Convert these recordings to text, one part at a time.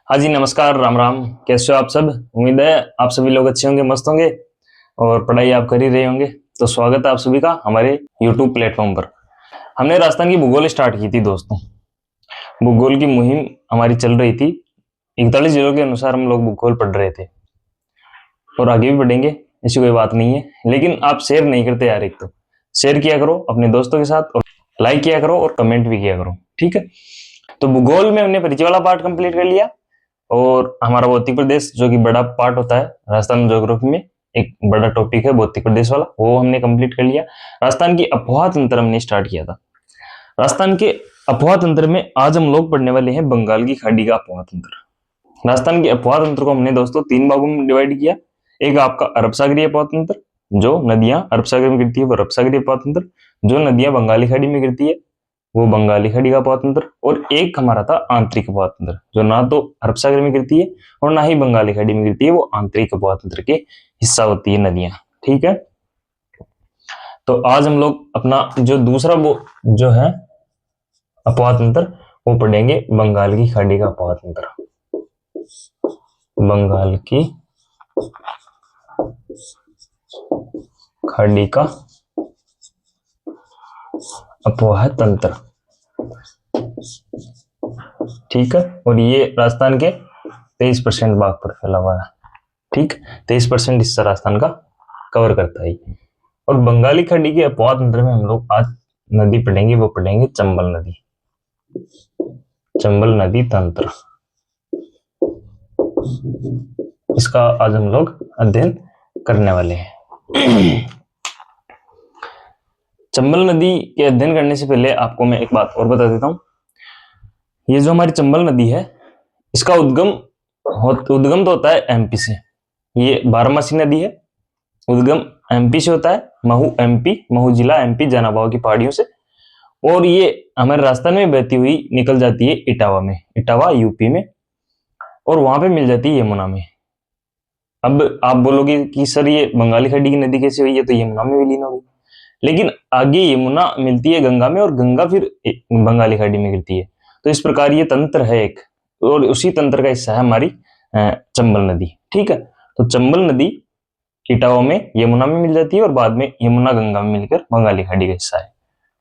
हाँ जी, नमस्कार, राम राम। कैसे हो आप सब? उम्मीद है आप सभी लोग अच्छे होंगे, मस्त होंगे और पढ़ाई आप कर ही रहे होंगे। तो स्वागत है आप सभी का हमारे यूट्यूब प्लेटफॉर्म पर। हमने राजस्थान की भूगोल स्टार्ट की थी दोस्तों। भूगोल की मुहिम हमारी चल रही थी। 41 जिलों के अनुसार हम लोग भूगोल पढ़ रहे थे और आगे भी पढ़ेंगे, ऐसी कोई बात नहीं है। लेकिन आप शेयर नहीं करते यार। एक तो शेयर किया करो अपने दोस्तों के साथ और लाइक किया करो और कमेंट भी किया करो, ठीक है? तो भूगोल में हमने परिचय वाला पार्ट कंप्लीट कर लिया और हमारा भौतिक प्रदेश जो कि बड़ा पार्ट होता है राजस्थान ज्योग्राफी में, एक बड़ा टॉपिक है भौतिक प्रदेश वाला, वो हमने कंप्लीट कर लिया। राजस्थान की अफवाह तंत्र हमने स्टार्ट किया था। राजस्थान के अफवाह तंत्र में आज हम लोग पढ़ने वाले हैं बंगाल की खाड़ी का अफवाह तंत्र। राजस्थान के अफवाह तंत्र को हमने दोस्तों 3 भागों में डिवाइड किया। एक आपका अरब सागरीय अफवाह तंत्र, जो नदियां अरब सागर में गिरती है वो अरब सागरीय अफवाह तंत्र। जो नदियां बंगाली खाड़ी में गिरती है वो बंगाली खाड़ी का अफवाह तंत्र। और एक हमारा था आंतरिक अफवाह तंत्र, जो ना तो अरब सागर में गिरती है और ना ही बंगाली खाड़ी में गिरती है, वो आंतरिक अफवाह तंत्र के हिस्सा होती है नदियां, ठीक है? तो आज हम लोग अपना जो दूसरा वो जो है अफवाह तंत्र, वो पढ़ेंगे बंगाल की खाड़ी का अफवाह तंत्र। बंगाल की खाड़ी का अफवाह तंत्र, ठीक है? और ये राजस्थान के 23% भाग पर फैला हुआ है, ठीक? 23% हिस्सा राजस्थान का कवर करता है। और बंगाली खाड़ी के अफवाह तंत्र में हम लोग आज नदी पढ़ेंगे, वो पढ़ेंगे चंबल नदी। चंबल नदी तंत्र, इसका आज हम लोग अध्ययन करने वाले हैं। चंबल नदी के अध्ययन करने से पहले आपको मैं एक बात और बता देता हूं। ये जो हमारी चंबल नदी है, इसका उद्गम तो होता है एमपी से। ये बारहमासी नदी है। उद्गम एमपी से होता है, महू जिला एमपी, जनाबाव की पहाड़ियों से। और ये हमारे राजस्थान में बहती हुई निकल जाती है इटावा में, इटावा यूपी में, और वहां पे मिल जाती है यमुना में। अब आप बोलोगे कि सर ये बंगाली खाड़ी की नदी कैसे हुई है? तो यमुना में विलीन होगी। लेकिन आगे यमुना मिलती है गंगा में और गंगा फिर बंगाली खाड़ी में गिरती है। तो इस प्रकार ये तंत्र है एक, और उसी तंत्र का हिस्सा है हमारी चंबल नदी, ठीक है? तो चंबल नदी इटावा में, यमुना में मिल जाती है और बाद में यमुना गंगा में मिलकर बंगाली खाड़ी का हिस्सा है,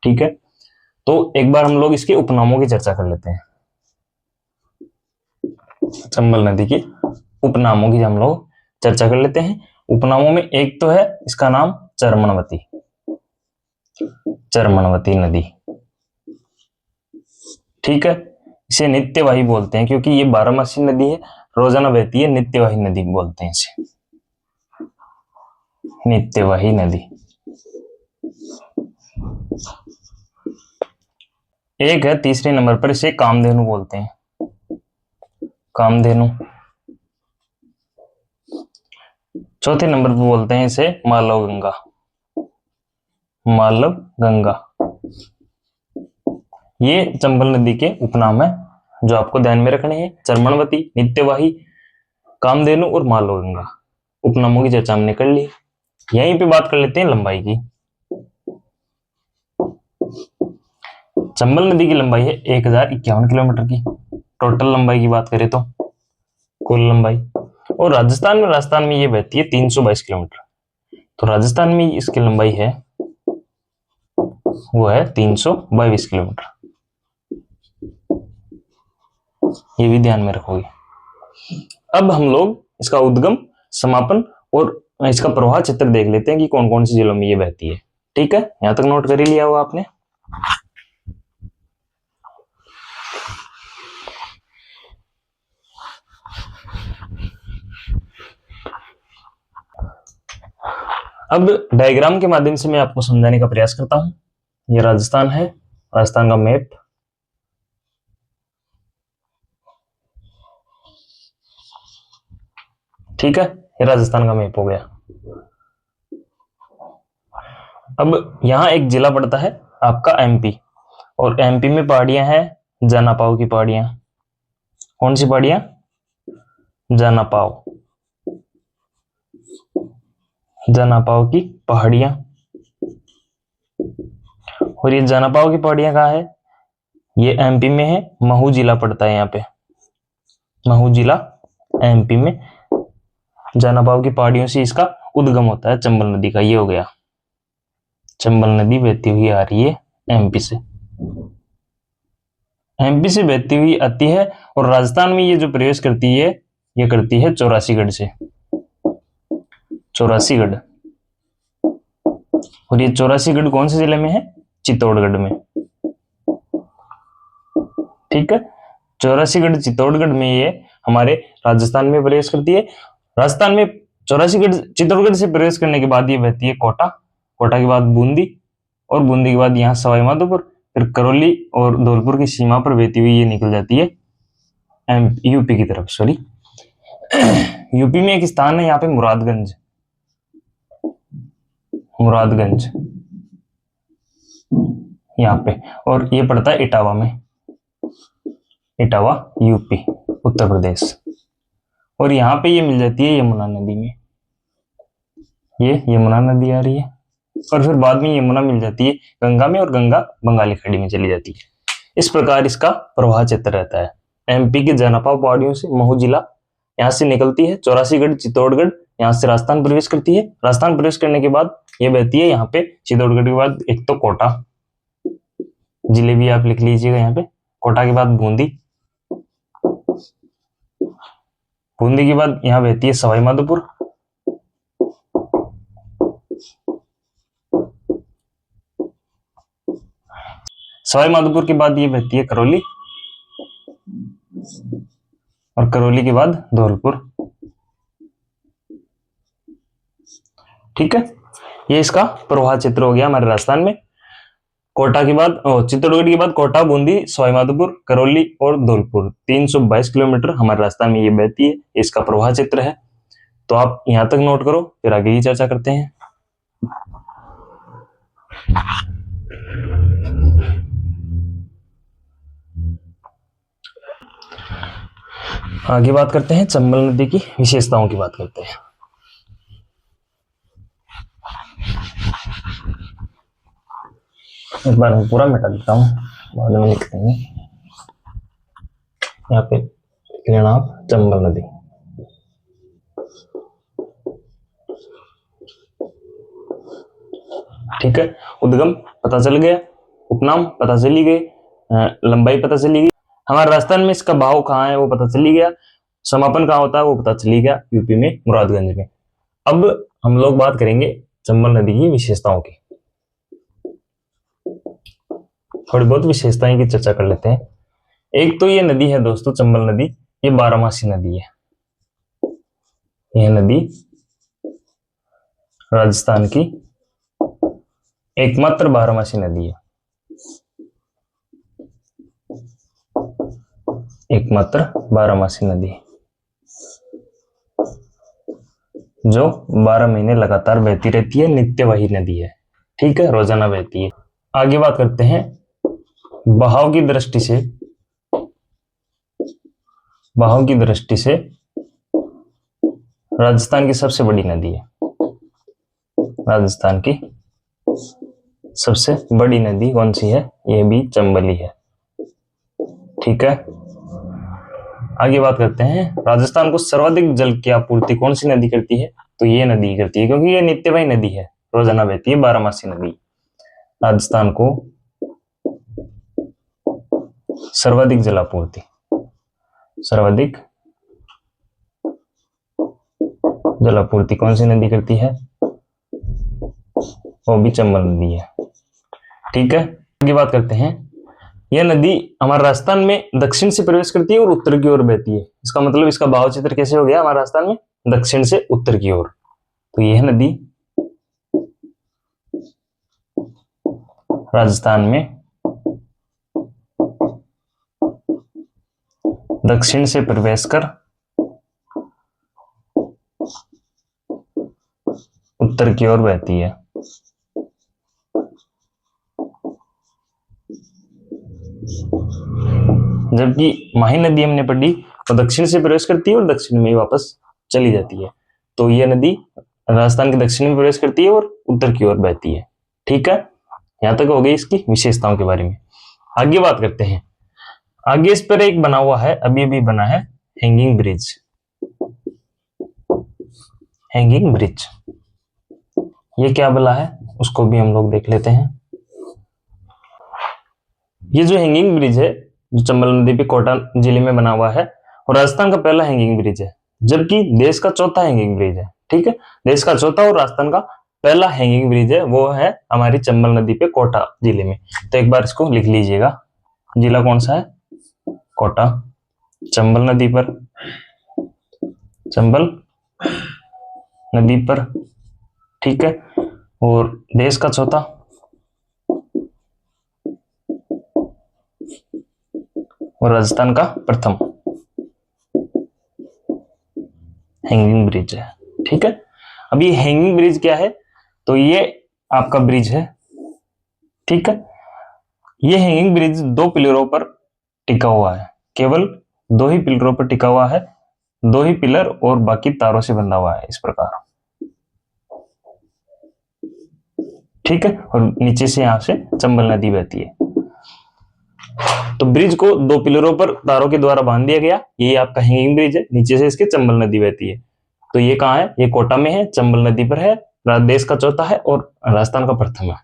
ठीक है? तो एक बार हम लोग इसके उपनामों की चर्चा कर लेते हैं। चंबल नदी के उपनामों की हम लोग चर्चा कर लेते हैं। उपनामों में एक तो है इसका नाम चरमनवती, चरमनवती नदी, ठीक है? इसे नित्यवाही बोलते हैं क्योंकि ये बारहमासी नदी है, रोजाना बहती है, नित्यवाही नदी बोलते हैं इसे, नित्यवाही नदी। एक है तीसरे नंबर पर, इसे कामधेनु बोलते हैं, कामधेनु। चौथे नंबर पर बोलते हैं इसे मालव गंगा, मालव गंगा। ये चंबल नदी के उपनाम है जो आपको ध्यान में रखने हैं। चरमनवती, नित्यवाही, कामधेनु और मालव गंगा, उपनामों की चर्चा हमने कर ली। यहीं पे बात कर लेते हैं लंबाई की। चंबल नदी की लंबाई है 1051 किलोमीटर की, टोटल लंबाई की बात करें तो, कुल लंबाई। और राजस्थान में ये बहती है 322 किलोमीटर। तो राजस्थान में इसकी लंबाई है वो है 322 किलोमीटर, ये भी ध्यान में रखोगे। अब हम लोग इसका उद्गम, समापन और इसका प्रवाह क्षेत्र देख लेते हैं कि कौन कौन सी जिलों में ये बहती है, ठीक है? यहां तक नोट कर ही लिया होगा आपने। अब डायग्राम के माध्यम से मैं आपको समझाने का प्रयास करता हूं। ये राजस्थान है, राजस्थान का मैप, ठीक है? ये राजस्थान का मैप हो गया। अब यहां एक जिला पड़ता है आपका एमपी, और एमपी में पहाड़ियां हैं, जनापाव की पहाड़ियां। कौन सी पहाड़ियां? जनापाव, जनापाव की पहाड़ियां। और ये जनापाव की पहाड़ियां कहाँ है? ये एमपी में है, महू जिला पड़ता है यहाँ पे, महू जिला एमपी में, जानापाव की पहाड़ियों से इसका उद्गम होता है चंबल नदी का। ये हो गया, चंबल नदी बहती हुई आ रही है एमपी से, एमपी से बहती हुई आती है और राजस्थान में ये जो प्रवेश करती है ये करती है चौरासीगढ़ से, चौरासीगढ़। और ये चौरासीगढ़ कौन से जिले में है? चित्तौड़गढ़ में। ठीक है, चौरासीगढ़ चित्तौड़गढ़ में ये हमारे राजस्थान में प्रवेश करती है। राजस्थान में चौरासीगढ़ चित्तौड़गढ़ से प्रवेश करने के बाद ये बहती है कोटा, कोटा के बाद बूंदी, और बूंदी के बाद यहाँ सवाई माधोपुर, फिर करौली और धौलपुर की सीमा पर बहती हुई ये निकल जाती है यूपी की तरफ। सॉरी, यूपी में एक स्थान है यहाँ पे मुरादगंज, मुरादगंज यहाँ पे, और ये पड़ता है इटावा में, इटावा यूपी उत्तर प्रदेश। और यहाँ पे ये मिल जाती है यमुना नदी में, ये यमुना नदी आ रही है, और फिर बाद में यमुना मिल जाती है गंगा में, और गंगा बंगाली खाड़ी में चली जाती है। इस प्रकार इसका प्रवाह क्षेत्र रहता है। एमपी के जनापाव पहाड़ियों से महू जिला यहाँ से निकलती है, चौरासीगढ़ चित्तौड़गढ़ यहाँ से राजस्थान प्रवेश करती है। राजस्थान प्रवेश करने के बाद ये बहती है यहाँ पे चित्तौड़गढ़ के बाद एक तो कोटा, जिले भी आप लिख लीजिएगा यहाँ पे, कोटा के बाद बूंदी, बूंदी के बाद यहाँ बहती है सवाई माधोपुर, सवाई माधोपुर के बाद ये बहती है करौली, और करौली के बाद धौलपुर। ठीक है, ये इसका प्रवाह क्षेत्र हो गया हमारे राजस्थान में। कोटा के बाद चित्तौड़गढ़ के बाद कोटा, बूंदी, सवाई माधोपुर, करौली और धौलपुर, 322 किलोमीटर हमारे राजस्थान में ये बहती है, इसका प्रवाह क्षेत्र है। तो आप यहां तक नोट करो, फिर आगे की चर्चा करते हैं। आगे बात करते हैं चंबल नदी की विशेषताओं की बात करते हैं। एक बार मैं पूरा मिटा देता हूँ, बाद में लिख देंगे। यहाँ पे लिख लेना आप चंबल नदी। ठीक है, उद्गम पता चल गया, उपनाम पता चली गई, लंबाई पता चली गई, हमारे राजस्थान में इसका भाव कहाँ है वो पता चली गया, समापन कहाँ होता है वो पता चली गया, यूपी में मुरादगंज में। अब हम लोग बात करेंगे चंबल नदी की विशेषताओं की, थोड़ी बहुत विशेषताएं की चर्चा कर लेते हैं। एक तो ये नदी है दोस्तों, चंबल नदी, ये 12मासी नदी है। यह नदी राजस्थान की एकमात्र 12मासी नदी है, एकमात्र 12मासी नदी जो 12 महीने लगातार बहती रहती है, नित्यवाही नदी है। ठीक है, रोजाना बहती है। आगे बात करते हैं बहाव की दृष्टि से, बहाव की दृष्टि से राजस्थान की सबसे बड़ी नदी है, राजस्थान की सबसे बड़ी नदी कौन सी है? यह भी चंबल ही है। ठीक है, आगे बात करते हैं राजस्थान को सर्वाधिक जल की आपूर्ति कौन सी नदी करती है? तो ये नदी करती है, क्योंकि ये नित्यवाही नदी है, रोजाना बहती है, 12मासी नदी। राजस्थान को सर्वाधिक जलापूर्ति, सर्वाधिक जलापूर्ति कौन सी नदी करती है? वो भी चंबल नदी है। ठीक है, आगे बात करते हैं, यह नदी हमारे राजस्थान में दक्षिण से प्रवेश करती है और उत्तर की ओर बहती है। इसका मतलब इसका भाव क्षेत्र कैसे हो गया हमारे राजस्थान में? दक्षिण से उत्तर की ओर। तो यह नदी राजस्थान में दक्षिण से प्रवेश कर उत्तर की ओर बहती है। जबकि माही नदी हमने पढ़ी तो दक्षिण से प्रवेश करती है और दक्षिण में वापस चली जाती है। तो यह नदी राजस्थान के दक्षिण में प्रवेश करती है और उत्तर की ओर बहती है। ठीक है, यहां तक हो गई इसकी विशेषताओं के बारे में। आगे बात करते हैं, आगे इस पर एक बना हुआ है, अभी अभी बना है, हैंगिंग ब्रिज, हैंगिंग ब्रिज ये क्या बला है उसको भी हम लोग देख लेते हैं। ये जो हैंगिंग ब्रिज है जो चंबल नदी पे कोटा जिले में बना हुआ है और राजस्थान का पहला हैंगिंग ब्रिज है, जबकि देश का चौथा हैंगिंग ब्रिज है। ठीक है, देश का चौथा और राजस्थान का पहला हैंगिंग ब्रिज है वो है हमारी चंबल नदी पे कोटा जिले में। तो एक बार इसको लिख लीजिएगा, जिला कौन सा है, कोटा, चंबल नदी पर, चंबल नदी पर। ठीक है, और देश का चौथा और राजस्थान का प्रथम हैंगिंग ब्रिज है। ठीक है, अब ये हैंगिंग ब्रिज क्या है, तो ये आपका ब्रिज है। ठीक है, ये हैंगिंग ब्रिज दो पिलरों पर टिका हुआ है, केवल दो ही पिलरों पर टिका हुआ है, दो ही पिलर और बाकी तारों से बंधा हुआ है इस प्रकार। ठीक है, और नीचे से यहां से चंबल नदी बहती है। तो ब्रिज को दो पिलरों पर तारों के द्वारा बांध दिया गया, ये आपका हैंगिंग ब्रिज है, नीचे से इसके चंबल नदी बहती है। तो ये कहाँ है, ये कोटा में है, चंबल नदी पर है, देश का चौथा है और राजस्थान का प्रथम है।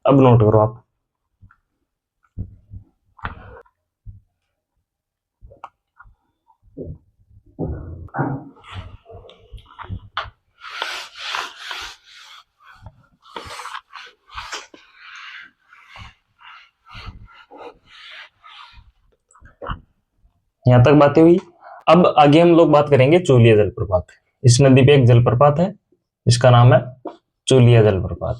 अब नोट करो आप। यहां तक बातें हुई। अब आगे हम लोग बात करेंगे चूलिया जलप्रपात। इस नदी पे एक जलप्रपात है, इसका नाम है चूलिया जलप्रपात।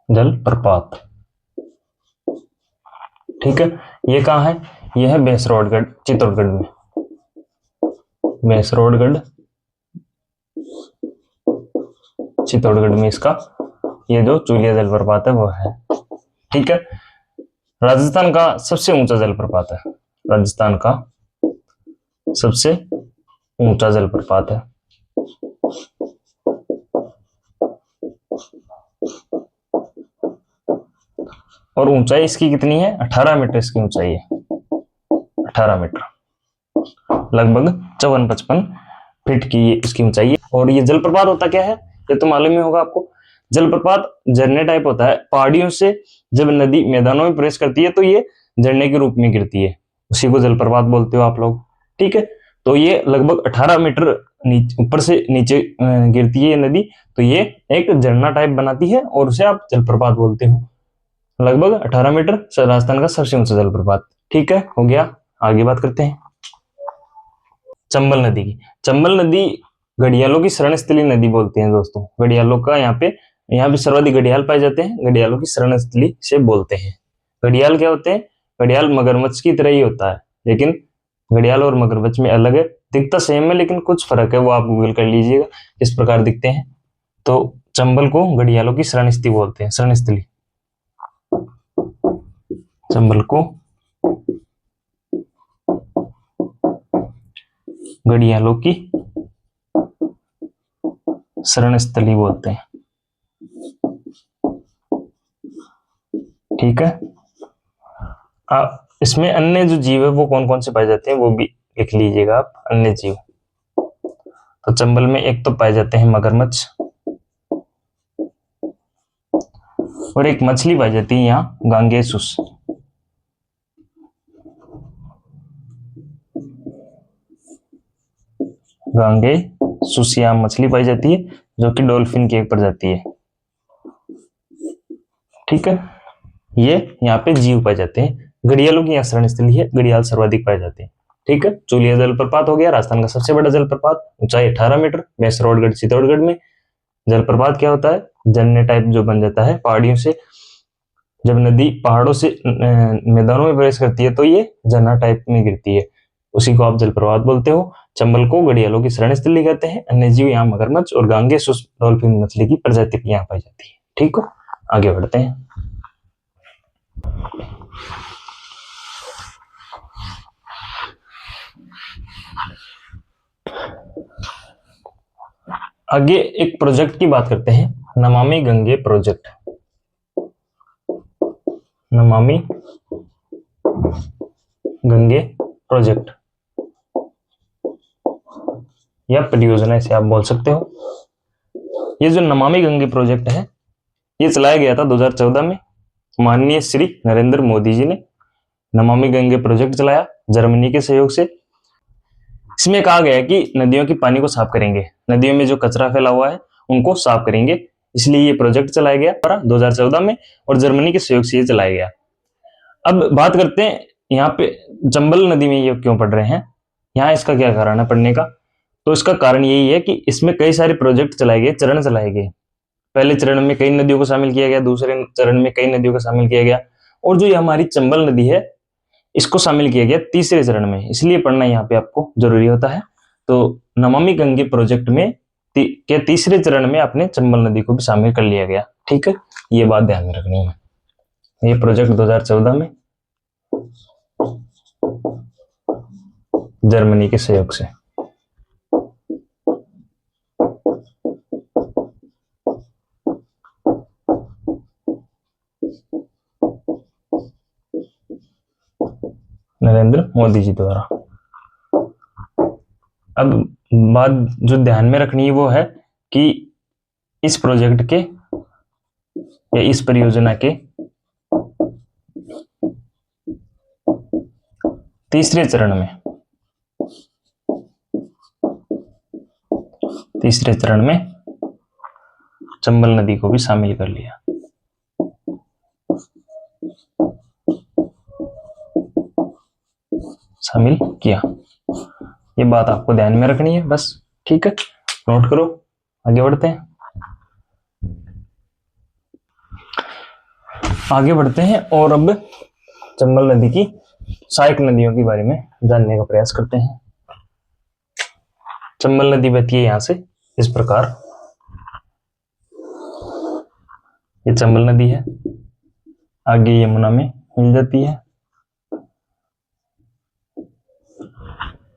जलप्रपात, ठीक है, ये कहाँ है, ये है भैंसरोडगढ़, चित्तौड़गढ़ में, भैंसरोडगढ़ चित्तौड़गढ़ में इसका ये जो चूलिया जलप्रपात है वो है। ठीक है, राजस्थान का सबसे ऊंचा जलप्रपात है, राजस्थान का सबसे ऊंचा जलप्रपात है। और ऊंचाई इसकी कितनी है, 18 मीटर इसकी ऊंचाई है, 18 मीटर, लगभग 54-55 फीट की इसकी ऊंचाई है। और ये जलप्रपात होता क्या है, ये तो मालूम ही होगा आपको। जलप्रपात झरने टाइप होता है, पहाड़ियों से जब नदी मैदानों में प्रवेश करती है तो ये झरने के रूप में गिरती है, उसी को जलप्रपात बोलते हो आप लोग। ठीक है, तो ये लगभग 18 मीटर ऊपर से नीचे गिरती है ये नदी, तो ये एक झरना टाइप बनाती है और उसे आप जलप्रपात बोलते हो। लगभग 18 मीटर, राजस्थान का सबसे ऊंचा जलप्रपात। ठीक है, हो गया। आगे बात करते हैं चंबल नदी की। चंबल नदी घड़ियालों की शरण स्थली नदी बोलते हैं दोस्तों। घड़ियालों का यहाँ पे सर्वाधिक घड़ियाल पाए जाते हैं, घड़ियालों की शरण स्थली से बोलते हैं। घड़ियाल क्या होते हैं, घड़ियाल मगरमच्छ की तरह ही होता है, लेकिन घड़ियाल और मगरमच्छ में अलग है, दिखता सेम है लेकिन कुछ फर्क है, वो आप गूगल कर लीजिएगा किस प्रकार दिखते हैं। तो चंबल को घड़ियालों की शरण स्थली बोलते हैं, शरण स्थली। चंबल को घड़ियालों की शरण स्थली बोलते हैं। ठीक है, इसमें अन्य जो जीव है वो कौन कौन से पाए जाते हैं वो भी लिख लीजिएगा आप। अन्य जीव तो चंबल में एक तो पाए जाते हैं मगरमच्छ, और एक मछली पाई जाती है यहाँ गांगेसुस। गांगेसुस यहाँ मछली पाई जाती है जो कि डॉल्फिन की एक प्रजाति है। ठीक है, ये यहाँ पे जीव पाए जाते हैं। घड़ियालों की यहाँ शरण स्थली है, घड़ियाल सर्वाधिक पाए जाते हैं। ठीक है, चूलिया जलप्रपात हो गया, राजस्थान का सबसे बड़ा जलप्रपात, ऊंचाई 18 मीटर, भैंसरोडगढ़ चित्तौड़गढ़ में। जलप्रपात क्या होता है, झरने टाइप जो बन जाता है पहाड़ियों से, जब नदी पहाड़ों से मैदानों में प्रवेश करती है तो ये झरना टाइप में गिरती है, उसी को आप जलप्रपात बोलते हो। चंबल को घड़ियालों की शरण स्थली कहते हैं। अन्य जीव यहाँ मगरमच्छ और गांगेसुस डॉल्फिन मछली की प्रजाति यहाँ पाई जाती है। ठीक हो, आगे बढ़ते हैं। आगे एक प्रोजेक्ट की बात करते हैं, नमामि गंगे प्रोजेक्ट। नमामि गंगे प्रोजेक्ट या परियोजना इसे आप बोल सकते हो। ये जो नमामि गंगे प्रोजेक्ट है ये चलाया गया था 2014 में। माननीय श्री नरेंद्र मोदी जी ने नमामि गंगे प्रोजेक्ट चलाया जर्मनी के सहयोग से। इसमें कहा गया है कि नदियों की पानी को साफ करेंगे, नदियों में जो कचरा फैला हुआ है उनको साफ करेंगे, इसलिए ये प्रोजेक्ट चलाया गया 2014 में और जर्मनी के सहयोग से ये चलाया गया। अब बात करते हैं यहाँ पे चंबल नदी में ये क्यों पढ़ रहे हैं, यहाँ इसका क्या कारण है पढ़ने का। तो इसका कारण यही है कि इसमें कई सारे प्रोजेक्ट चलाए गए, चरण चलाए गए। पहले चरण में कई नदियों को शामिल किया गया, दूसरे चरण में कई नदियों को शामिल किया गया, और जो ये हमारी चंबल नदी है इसको शामिल किया गया तीसरे चरण में, इसलिए पढ़ना यहाँ पे आपको जरूरी होता है। तो नमामि गंगे प्रोजेक्ट में के तीसरे चरण में अपने चंबल नदी को भी शामिल कर लिया गया। ठीक है, ये बात ध्यान में रखनी है। ये प्रोजेक्ट 2014 में जर्मनी के सहयोग से। नरेंद्र मोदी जी द्वारा। अब बात जो ध्यान में रखनी है वो है कि इस प्रोजेक्ट के या इस परियोजना के तीसरे चरण में चंबल नदी को भी शामिल कर लिया। शामिल किया, ये बात आपको ध्यान में रखनी है बस। ठीक है, नोट करो, आगे बढ़ते हैं। और अब चंबल नदी की सहायक नदियों के बारे में जानने का प्रयास करते हैं। चंबल नदी बहती है यहां से इस प्रकार, ये चंबल नदी है, आगे यमुना में मिल जाती है।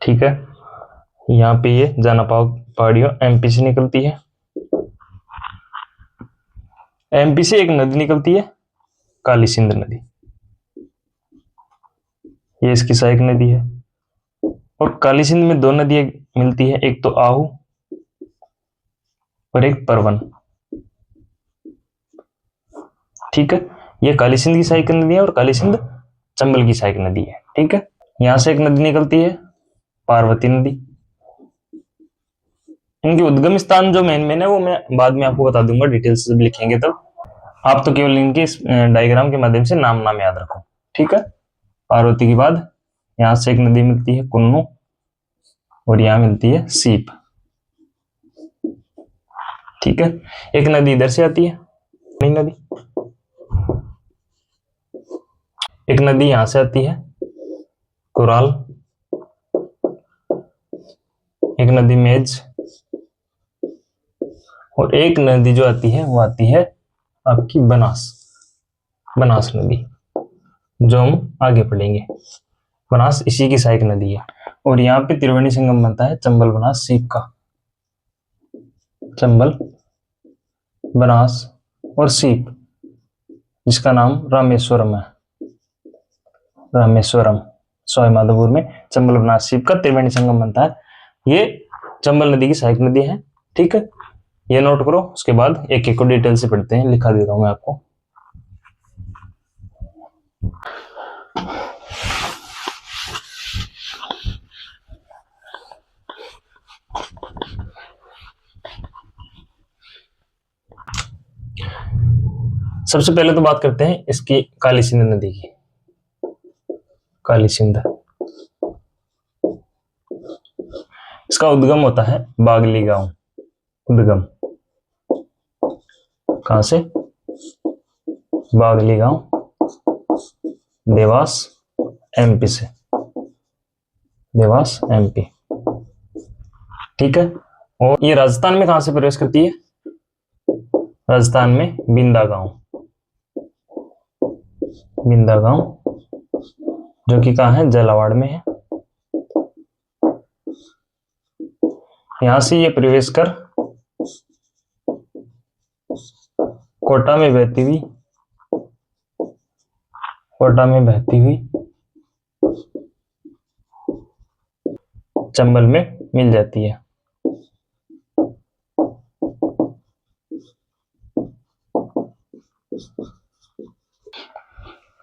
ठीक है, यहाँ पे ये जानापाव पहाड़ियों एमपी से निकलती है। एमपी से एक नदी निकलती है काली सिंध नदी, ये इसकी सहायक नदी है। और काली सिंध में दो नदियां मिलती है, एक तो आहू और एक परवन। ठीक है, ये काली सिंध की सहायक नदी है और काली सिंध चंबल की सहायक नदी है। ठीक है, यहां से एक नदी निकलती है पार्वती नदी। इनके उद्गम स्थान जो मेन है वो मैं बाद में आपको बता दूंगा, डिटेल्स जब लिखेंगे तब। आप तो केवल इनके डायग्राम के माध्यम से नाम याद रखो। ठीक है, पार्वती के बाद यहां से एक नदी मिलती है कुन्नू और यहां मिलती है सीप। ठीक है, एक नदी इधर से आती है नदी, एक नदी यहां से आती है कुराल, एक नदी मेज, और एक नदी जो आती है वो आती है आपकी बनास नदी, जो हम आगे पढ़ेंगे। बनास इसी की सहायक नदी है। और यहाँ पे त्रिवेणी संगम बनता है चंबल बनास सीप का। चंबल, बनास और सीप, जिसका नाम रामेश्वरम है। रामेश्वरम सवाईमाधोपुर में चंबल बनास सीप का त्रिवेणी संगम बनता है। ये चंबल नदी की सहायक नदी है। ठीक है, ये नोट करो, उसके बाद एक एक को डिटेल से पढ़ते हैं, लिखा देता हूं मैं आपको। सबसे पहले तो बात करते हैं इसकी काली सिंध नदी की। काली सिंध, इसका उद्गम होता है बागली गांव। उद्गम कहां से? बागली गांव, देवास एमपी से। देवास एमपी। ठीक है, और ये राजस्थान में कहां से प्रवेश करती है? राजस्थान में बिंदा गांव। बिंदा गांव जो कि कहां है? झालावाड़ में है। यहां से ये प्रवेश कर कोटा में बहती हुई चंबल में मिल जाती है।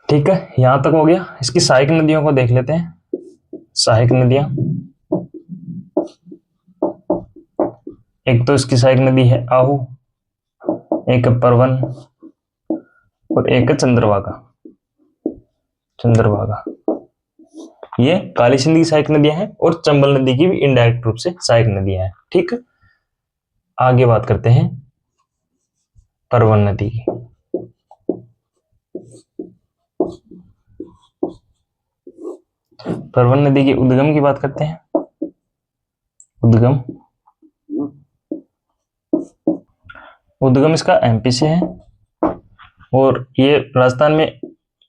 ठीक है, यहां तक हो गया। इसकी सहायक नदियों को देख लेते हैं। सहायक नदियां, एक तो इसकी सहायक नदी है आहू, एक है परवन और एक है चंद्रभागा। चंद्रभागा ये काली सिंध की सहायक नदियां हैं और चंबल नदी की भी इनडायरेक्ट रूप से सहायक नदियां हैं। ठीक, आगे बात करते हैं परवन नदी की। परवन नदी के उद्गम की बात करते हैं। उद्गम, उद्गम इसका एमपी से है और ये राजस्थान में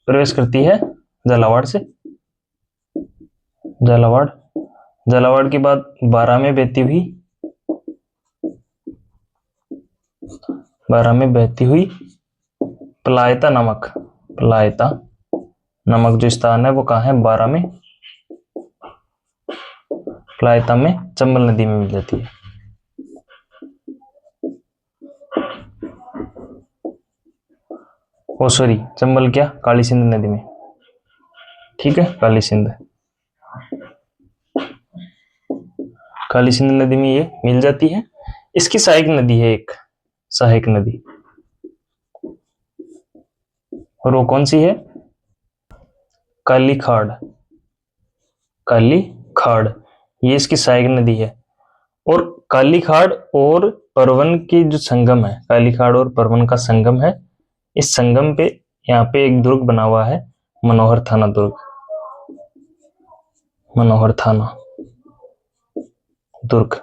प्रवेश करती है झालावाड़ से। झालावाड़, झालावाड़ के बाद बारां में बहती हुई, बारां में बहती हुई पलायता नामक, पलायता नामक जो स्थान है वो कहाँ है, बारां में। पलायता में चंबल नदी में मिल जाती है। ओ सॉरी, चंबल क्या, काली सिंध नदी में। ठीक है, काली सिंध, काली सिंध नदी में ये मिल जाती है। इसकी सहायक नदी है एक, सहायक नदी, और वो कौन सी है, काली खाड़। काली खाड़ ये इसकी सहायक नदी है। और काली खाड़ और परवन की जो संगम है, काली खाड़ और परवन का संगम है, इस संगम पे यहाँ पे एक दुर्ग बना हुआ है, मनोहर थाना दुर्ग। मनोहर थाना दुर्ग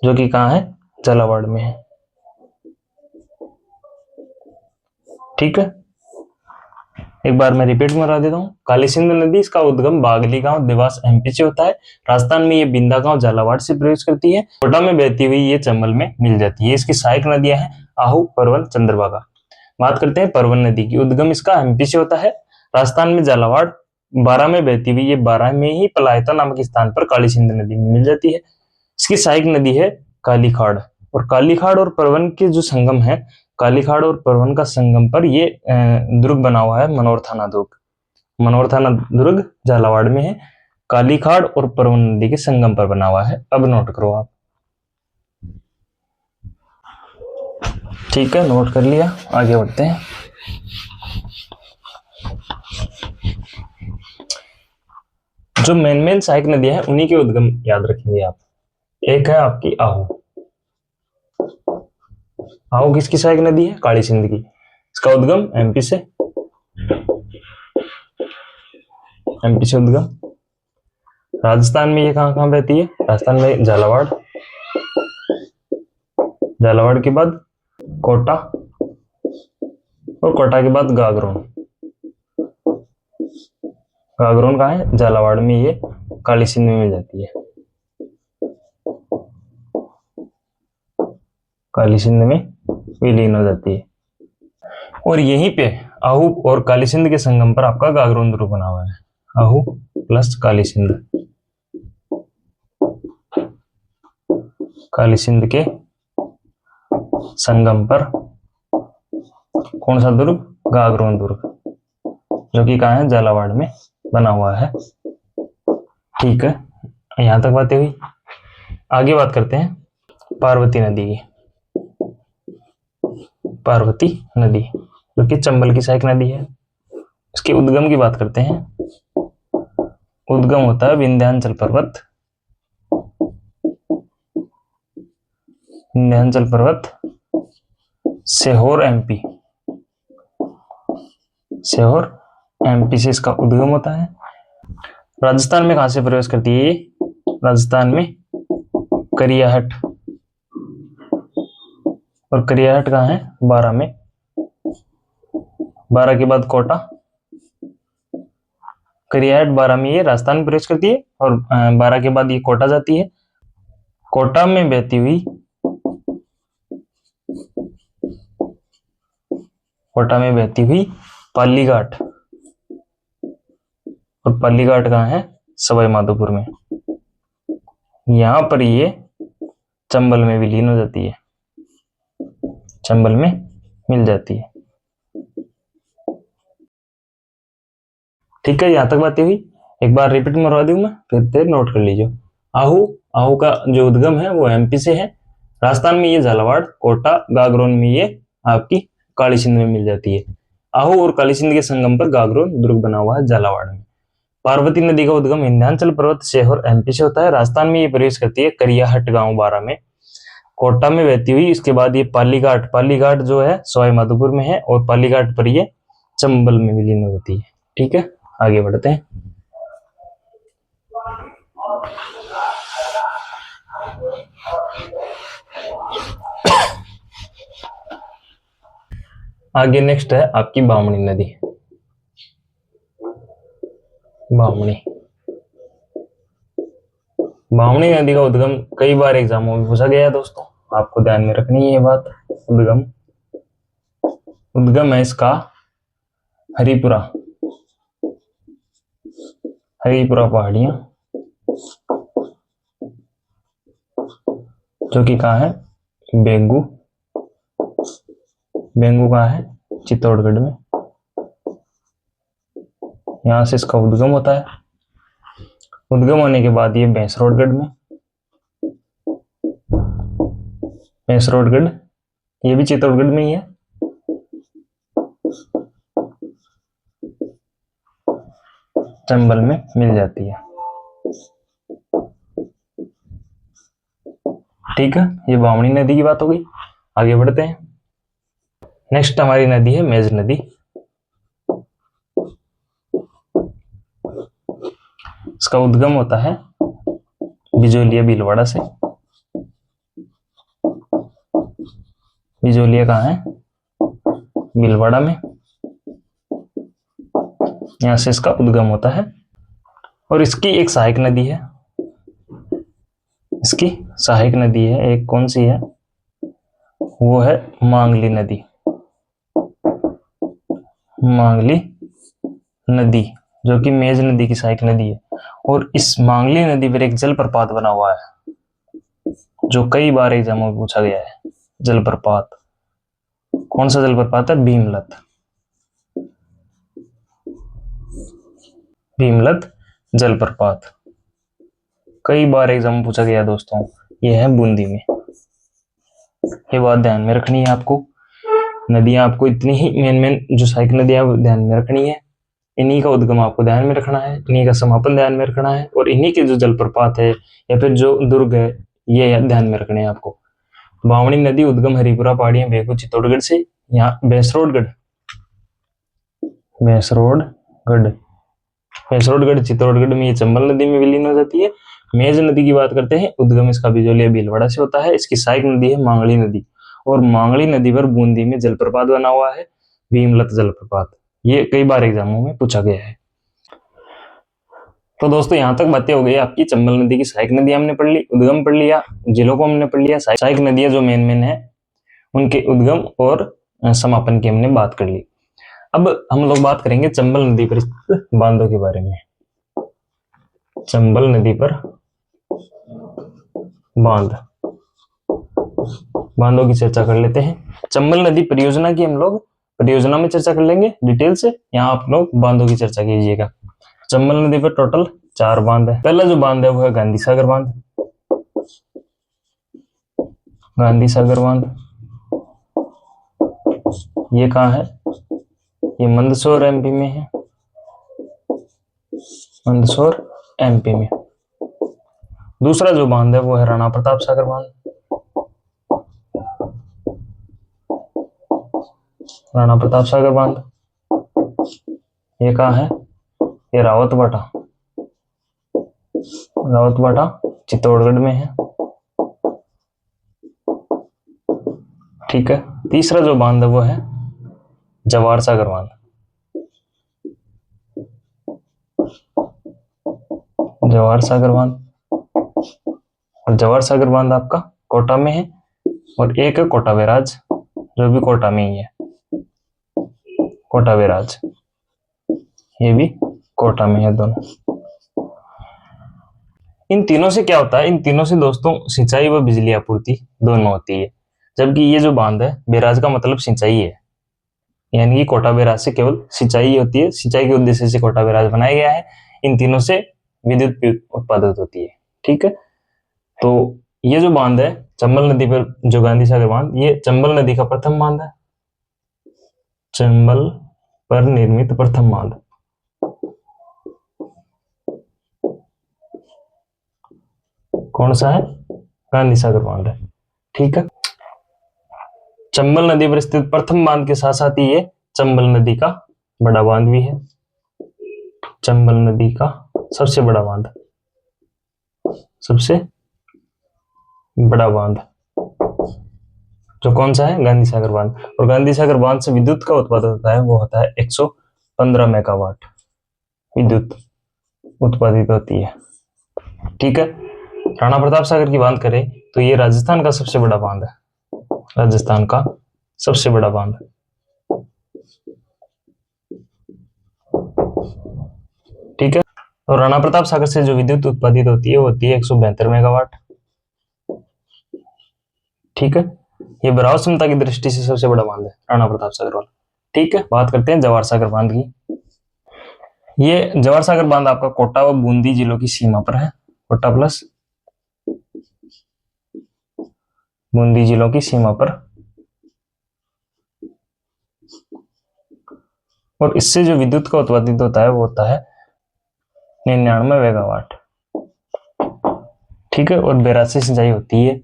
जो कि कहाँ है, झालावाड़ में है। ठीक है, एक बार मैं रिपीट करा देता हूँ। काली सिंध नदी, इसका उद्गम बागली गांव देवास एमपी से होता है। राजस्थान में ये बिंदा गांव झालावाड़ से प्रवेश करती है। कोटा में बहती हुई ये चंबल में मिल जाती है। इसकी सहायक नदियां हैं आहू, परवन, चंद्रभागा। बात करते हैं परवन नदी की। उद्गम इसका एमपी से होता है। राजस्थान में झालावाड़, बारां में बहती हुई ये बारां में ही पलायता नामक स्थान पर काली सिंध नदी में मिल जाती है। इसकी सहायक नदी है काली खाड़। और काली खाड़ और परवन के जो संगम है, काली खाड़ और परवन का संगम पर ये दुर्ग बना हुआ है, मनोहर थाना दुर्ग। मनोहर थाना दुर्ग झालावाड़ में है, काली खाड़ और परवन नदी के संगम पर बना हुआ है। अब नोट करो आप। ठीक है, नोट कर लिया, आगे बढ़ते हैं। जो मेन सहायक नदियां हैं उन्हीं के उद्गम याद रखेंगे आप। एक है आपकी आहू। आहू किसकी सहायक नदी है, काली सिंध की। इसका उद्गम एमपी से, एमपी से उद्गम। राजस्थान में ये कहां कहां बहती है, राजस्थान में झालावाड़, झालावाड़ के बाद कोटा और कोटा के बाद गागरोन। गागरोन कहाँ है, झालावाड़ में, ये काली सिंध में मिल जाती है। काली सिंध में विलीन हो जाती है। और यहीं पे आहू और काली सिंध के संगम पर आपका गागरोन दुर्ग बना हुआ है। आहू प्लस काली सिंध, काली सिंध के संगम पर कौन सा दुर्ग, गागरोन दुर्ग, जो कि कहाँ है, झालावाड़ में बना हुआ है। ठीक है, यहां तक बातें हुई। आगे बात करते हैं पार्वती नदी की। पार्वती नदी जो कि चंबल की सहायक नदी है। इसके उद्गम की बात करते हैं। उद्गम होता है विंध्याचल पर्वत, विंध्याचल पर्वत, सीहोर एमपी, सीहोर एमपी से इसका उद्गम होता है। राजस्थान में कहां से प्रवेश करती है ये, राजस्थान में करियाहट, और करियाहट कहाँ है, बारां में। बारां के बाद कोटा, करियाहट बारां में ये राजस्थान में प्रवेश करती है और बारां के बाद ये कोटा जाती है। कोटा में बहती हुई, कोटा में बहती हुई पाली घाट, और पाली घाट कहाँ है, सवाई माधोपुर में। यहां पर ये चंबल में विलीन हो जाती है, चंबल में मिल जाती है। ठीक है, यहां तक बातें हुई। एक बार रिपीट मरवा दूं मैं, फिर नोट कर लीजिए। आहू, आहू का जो उद्गम है वो एमपी से है। राजस्थान में ये झालावाड़, कोटा, गागरोन में ये आपकी काली सिंध में मिल जाती है। आहू और काली सिंध के संगम पर गागरोन दुर्ग बना हुआ है झालावाड़ में। पार्वती नदी का उद्गम विंध्याचल पर्वत से और एमपी से होता है। राजस्थान में ये प्रवेश करती है करियाहट गांव बारा में, कोटा में बहती हुई। इसके बाद ये पालीघाट, पालीघाट जो है सवाई माधोपुर में है, और पालीघाट पर ये चंबल में विलीन हो जाती है। ठीक है, आगे बढ़ते हैं। आगे नेक्स्ट है आपकी बामणी नदी। बामणी, बामणी नदी का उद्गम कई बार एग्जामों में पूछा गया है दोस्तों, आपको ध्यान में रखनी है ये बात। उद्गम, उद्गम है इसका हरिपुरा, हरिपुरा पहाड़ियां, जो कि कहाँ है, बेंगू, बेंगू कहाँ है, चित्तौड़गढ़ में। यहां से इसका उद्गम होता है। उद्गम होने के बाद ये भैंसरोडगढ़ में, भैंसरोडगढ़ ये भी चित्तौड़गढ़ में ही है। चंबल में मिल जाती है। ठीक है, ये बामणी नदी की बात हो गई। आगे बढ़ते हैं। नेक्स्ट हमारी नदी है मेज नदी। इसका उद्गम होता है बिजोलिया भीलवाड़ा से। बिजोलिया कहाँ है, भीलवाड़ा में। यहां से इसका उद्गम होता है, और इसकी एक सहायक नदी है। इसकी सहायक नदी है एक, कौन सी है, वो है मांगली नदी। मांगली नदी जो कि मेज नदी की सहायक नदी है, और इस मांगली नदी पर एक जलप्रपात बना हुआ है, जो कई बार एग्जामों में पूछा गया है। जलप्रपात, कौन सा जलप्रपात है, भीमलत, भीमलत जलप्रपात। कई बार एग्जाम में पूछा गया दोस्तों, ये है बूंदी में। ये बात ध्यान में रखनी है आपको। नदियां आपको इतनी ही मेन मेन जो सहायक नदियां ध्यान में रखनी है। इन्हीं का उद्गम आपको ध्यान में रखना है, इन्हीं का समापन ध्यान में रखना है, और इन्हीं के जो जलप्रपात है या फिर जो दुर्ग है ये ध्यान में रखने हैं आपको। बावणी नदी उद्गम हरिपुरा पहाड़ियां, बेगू, चित्तौड़गढ़ से। यहाँ भैंसरोडगढ़, भैंसरोडगढ़, भैंसरोडगढ़ चित्तौड़गढ़ में ये चंबल नदी में विलीन हो जाती है। मेज नदी की बात करते हैं, उद्गम इसका बिजोलिया भीलवाड़ा से होता है। इसकी सहायक नदी है मांगली नदी, और मांगली नदी पर बूंदी में जलप्रपात बना हुआ है, भीमलत जलप्रपात। ये कई बार एग्जामों में पूछा गया है। तो दोस्तों यहां तक बातें हो गई आपकी। चंबल नदी की सहायक नदी हमने पढ़ ली, उद्गम पढ़ लिया, जिलों को हमने पढ़ लिया, सहायक नदियां जो मेन मेन है उनके उद्गम और समापन की हमने बात कर ली। अब हम लोग बात करेंगे चंबल नदी पर स्थित बांधों के बारे में। चंबल नदी पर बांध, बांधों की चर्चा कर लेते हैं। चंबल नदी परियोजना की हम लोग परियोजना में चर्चा कर लेंगे डिटेल से। यहाँ आप लोग बांधों की चर्चा कीजिएगा। चंबल नदी पर टोटल 4 बांध है। पहला जो बांध है वो है गांधी सागर बांध। गांधी सागर बांध ये कहाँ है, ये मंदसौर एमपी में है, मंदसौर एमपी में। दूसरा जो बांध है वो है राणा प्रताप सागर बांध। राणा प्रताप सागर बांध ये कहाँ है, ये रावतबाटा, रावतबाटा चित्तौड़गढ़ में है। ठीक है, तीसरा जो बांध है वो है जवार सागर बांध। जवार सागर बांध, और जवार सागर बांध आपका कोटा में है, और एक है कोटा बैराज जो भी कोटा में ही है, कोटा बैराज ये भी कोटा में है दोनों। इन तीनों से क्या होता है, इन तीनों से दोस्तों सिंचाई व बिजली आपूर्ति दोनों होती है। जबकि ये जो बांध है, बैराज का मतलब सिंचाई है, यानी कि कोटा बैराज से केवल सिंचाई होती है, सिंचाई के उद्देश्य से कोटा बैराज बनाया गया है। इन तीनों से विद्युत उत्पादित होती है। ठीक है, तो ये जो बांध है चंबल नदी पर, जो गांधी सागर बांध, ये चंबल नदी का प्रथम बांध है, चंबल पर निर्मित प्रथम बांध। कौन सा है? गांधी सागर बांध है। ठीक है, चंबल नदी पर स्थित प्रथम बांध के साथ साथ ही ये चंबल नदी का बड़ा बांध भी है, चंबल नदी का सबसे बड़ा बांध, सबसे बड़ा बांध जो कौन सा है? गांधी सागर बांध। और गांधी सागर बांध से विद्युत का उत्पादन होता है, वो होता है 115 मेगावाट विद्युत उत्पादित होती है। ठीक है, राणा प्रताप सागर की बात करें तो ये राजस्थान का सबसे बड़ा बांध है, राजस्थान का सबसे बड़ा बांध। ठीक है, और राणा प्रताप सागर से जो विद्युत उत्पादित होती है वो होती है 172 मेगावाट। ठीक है, ये बराबर क्षमता की दृष्टि से सबसे बड़ा बांध है राणा प्रताप सागर वाला। ठीक है, बात करते हैं जवाहर सागर बांध की। ये जवाहर सागर बांध आपका कोटा व बूंदी जिलों की सीमा पर है, कोटा प्लस बूंदी जिलों की सीमा पर, और इससे जो विद्युत का उत्पादित होता है वो होता है 99 मेगावाट। ठीक है, और बैराज से सिंचाई होती है।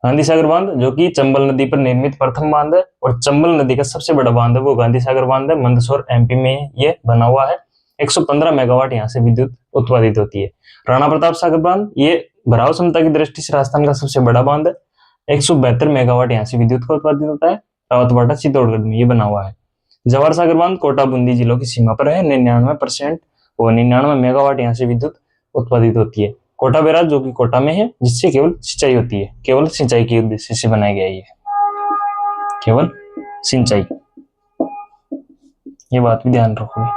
गांधी सागर बांध जो कि चंबल नदी पर निर्मित प्रथम बांध है और चंबल नदी का सबसे बड़ा बांध है, वो गांधी सागर बांध है, मंदसौर एमपी में ये बना हुआ है। 115 मेगावाट यहाँ से विद्युत उत्पादित होती है। राणा प्रताप सागर बांध ये भराव क्षमता की दृष्टि से राजस्थान का सबसे बड़ा बांध है, 172 मेगावाट यहाँ से विद्युत का उत्पादित होता है, रावतबाड़ा चित्तौड़गढ़ में ये बना हुआ है। जवाहर सागर बांध कोटा बूंदी जिलों की सीमा पर है, 99% और 99 मेगावाट यहाँ से विद्युत उत्पादित होती है। कोटा बैराज जो कि कोटा में है, जिससे केवल सिंचाई होती है, केवल सिंचाई के उद्देश्य से बनाया गया है, केवल सिंचाई, ये बात भी ध्यान रखोगे।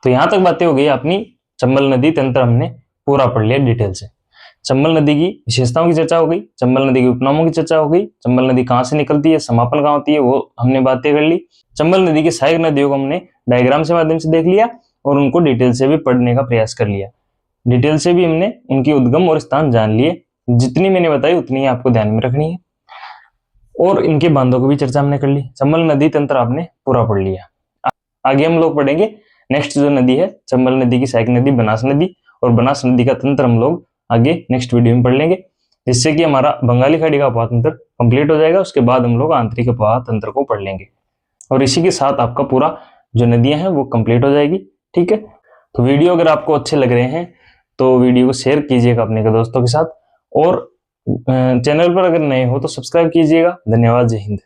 तो यहां तक बातें हो गई अपनी चंबल नदी तंत्र, हमने पूरा पढ़ लिया डिटेल से। चंबल नदी की विशेषताओं की चर्चा हो गई, चंबल नदी के उपनामों की चर्चा हो गई, चंबल नदी कहां से निकलती है, समापन कहां होती है, वो हमने बातें कर ली। चंबल नदी के सहायक नदियों को हमने डायग्राम से माध्यम से देख लिया और उनको डिटेल से भी पढ़ने का प्रयास कर लिया। डिटेल से भी हमने उनकी उद्गम और स्थान जान लिए। जितनी मैंने बताई उतनी ही आपको ध्यान में रखनी है, और इनके बांधों की भी चर्चा हमने कर ली। चंबल नदी तंत्र आपने पूरा पढ़ लिया। आगे हम लोग पढ़ेंगे नेक्स्ट जो नदी है, चंबल नदी की सहायक नदी बनास नदी, और बनास नदी का तंत्र हम लोग आगे नेक्स्ट वीडियो में पढ़ लेंगे, जिससे कि हमारा बंगाली खाड़ी का अपवाह तंत्र कंप्लीट हो जाएगा। उसके बाद हम लोग आंतरिक अपवाह तंत्र को पढ़ लेंगे, और इसी के साथ आपका पूरा जो नदियां हैं वो कंप्लीट हो जाएगी। ठीक है, तो वीडियो अगर आपको अच्छे लग रहे हैं तो वीडियो को शेयर कीजिएगा अपने दोस्तों के साथ, और चैनल पर अगर नए हो तो सब्सक्राइब कीजिएगा। धन्यवाद, जय हिंद।